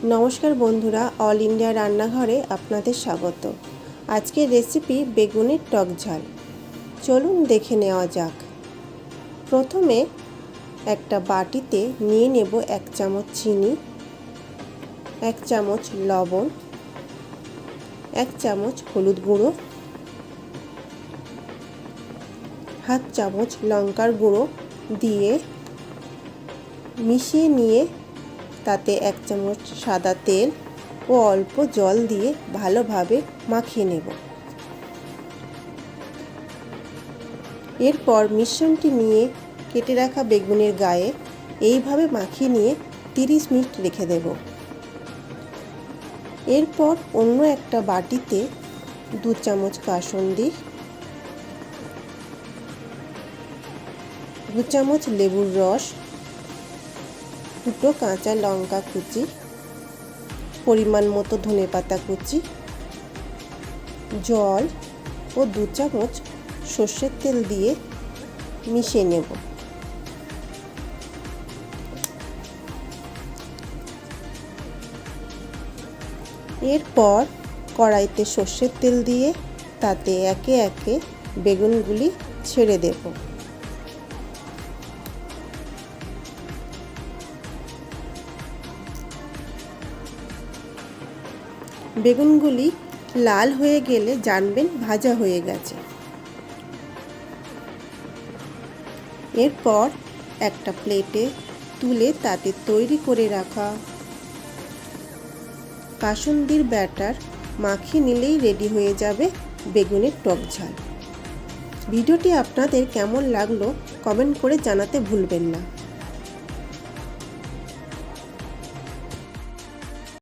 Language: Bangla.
নমস্কার বন্ধুরা, অল ইন্ডিয়া রান্নাঘরে আপনাদের স্বাগত। আজকের রেসিপি বেগুনের টক ঝাল। চলুন দেখে নেওয়া যাক। প্রথমে একটা বাটিতে নিয়ে নেব 1 চামচ চিনি, 1 চামচ লবণ, 1 চামচ হলুদ গুঁড়ো, হাফ চামচ লঙ্কার গুঁড়ো দিয়ে মিশিয়ে নিয়ে তাতে 1 চামচ সাদা তেল ও অল্প জল দিয়ে ভালোভাবে মাখিয়ে নেব। এরপর মিশ্রণটি নিয়ে কেটে রাখা বেগুনের গায়ে এইভাবে মাখিয়ে নিয়ে 30 মিনিট রেখে দেব। এরপর অন্য একটা বাটিতে 2 চামচ কাসুন্দি, 2 চামচ লেবুর রস, 2 কাঁচা লঙ্কা কুচি, পরিমাণ মতো ধনেপাতা কুচি, জল ও 2 চামচ সর্ষের তেল দিয়ে মিশিয়ে নেব। এরপর কড়াইতে সর্ষের তেল দিয়ে তাতে একে একে বেগুনগুলি ছেড়ে দেব। বেগুনগুলি লাল হয়ে গেলে জানবেন ভাজা হয়ে গেছে। এরপর একটা প্লেটে তুলে তাতে তৈরি করে রাখা কাসুন্দির ব্যাটার মাখিয়ে নিলেই রেডি হয়ে যাবে বেগুনের টক ঝাল। ভিডিওটি আপনাদের কেমন লাগলো কমেন্ট করে জানাতে ভুলবেন না।